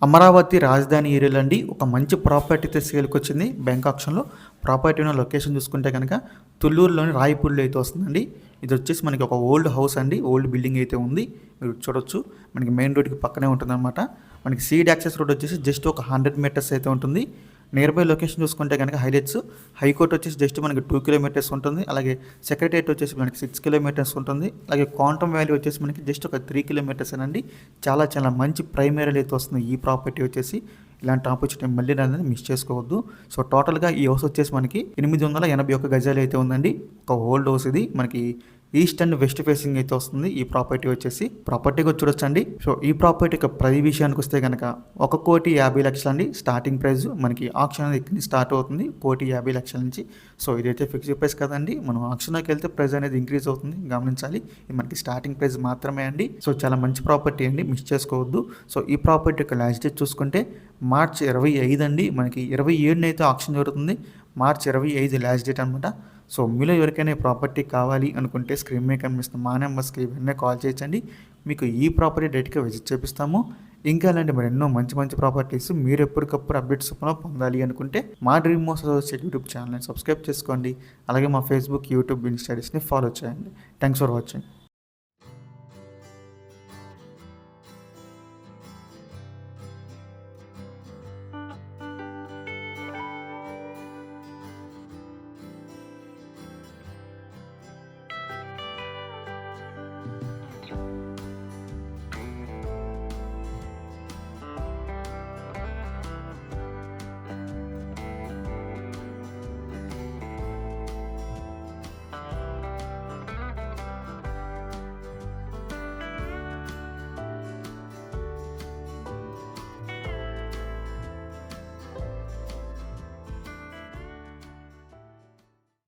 అమరావతి రాజధాని ఏరియాలో అండి ఒక మంచి ప్రాపర్టీ అయితే సేల్కి వచ్చింది బ్యాంక్ ఆక్షన్లో. ప్రాపర్టీ ఉన్న లొకేషన్ చూసుకుంటే కనుక తుళ్ళూరులోని రాయపూడిలో అయితే వస్తుందండి. ఇది వచ్చేసి మనకి ఒక ఓల్డ్ హౌస్ అండి, ఓల్డ్ బిల్డింగ్ అయితే ఉంది. మీరు చూడొచ్చు, మనకి మెయిన్ రోడ్కి పక్కనే ఉంటుందన్నమాట. మనకి సీడ్ యాక్సెస్ రోడ్ వచ్చేసి జస్ట్ ఒక 100 మీటర్స్ అయితే ఉంటుంది. నియర్ బై లొకేషన్ చూసుకుంటే కనుక హైలైట్స్ హైకోర్టు వచ్చేసి జస్ట్ మనకి 2 కిలోమీటర్స్ ఉంటుంది. అలాగే సెక్రటరియట్ వచ్చేసి మనకి 6 కిలోమీటర్స్ ఉంటుంది. అలాగే క్వాంటమ్ వ్యాలీ వచ్చేసి మనకి జస్ట్ ఒక 3 కిలోమీటర్స్ అండి. చాలా చాలా మంచి ప్రైమరీ అయితే వస్తుంది ఈ ప్రాపర్టీ వచ్చేసి. ఇలాంటి ఆపర్చునిటీ మళ్ళీ అనేది మిస్ చేసుకోవద్దు. సో టోటల్గా ఈ హౌస్ వచ్చేసి మనకి 881 గజాలు అయితే ఉందండి. ఒక ఓల్డ్ హౌస్ ఇది. మనకి ఈస్ట్ అండ్ వెస్ట్ ఫేసింగ్ అయితే వస్తుంది ఈ ప్రాపర్టీ వచ్చేసి. ప్రాపర్టీగా చూడొచ్చండి. సో ఈ ప్రాపర్టీ యొక్క ప్రైస్ విషయానికి వస్తే కనుక 1,50,00,000 అండి స్టార్టింగ్ ప్రైస్. మనకి ఆక్షన్ అనేది ఇక్కడ స్టార్ట్ అవుతుంది 1,50,00,000 నుంచి. సో ఇదైతే ఫిక్స్డ్ ప్రైస్ కదండి. మనం ఆక్షన్లోకి వెళ్తే ప్రైస్ అనేది ఇంక్రీజ్ అవుతుంది, గమనించాలి. ఇది మనకి స్టార్టింగ్ ప్రైస్ మాత్రమే అండి. సో చాలా మంచి ప్రాపర్టీ అండి, మిస్ చేసుకోవద్దు. సో ఈ ప్రాపర్టీ యొక్క లాస్ట్ డేట్ చూసుకుంటే మార్చి 25 అండి. మనకి 27 అయితే ఆక్షన్ జరుగుతుంది. మార్చి 25 లాస్ట్ డేట్ అనమాట. సో మీలో ఎవరికైనా ప్రాపర్టీ కావాలి అనుకుంటే స్క్రీన్ మీద కనిపిస్తున్న మా నెంబర్స్కి వెంటనే కాల్ చేయొచ్చండి. మీకు ఈ ప్రాపర్టీ డైరెక్ట్గా విజిట్ చేపిస్తాము. ఇంకా అలాంటి మరి ఎన్నో మంచి మంచి ప్రాపర్టీస్ మీరు ఎప్పటికప్పుడు అప్డేట్స్ పొందాలి అనుకుంటే మా డ్రీమ్ మోస్ అసోసియేట్ యూట్యూబ్ ఛానల్ని సబ్స్క్రైబ్ చేసుకోండి. అలాగే మా ఫేస్బుక్, యూట్యూబ్, ఇన్స్టాగ్రామ్ని ఫాలో చేయండి. Thanks for watching.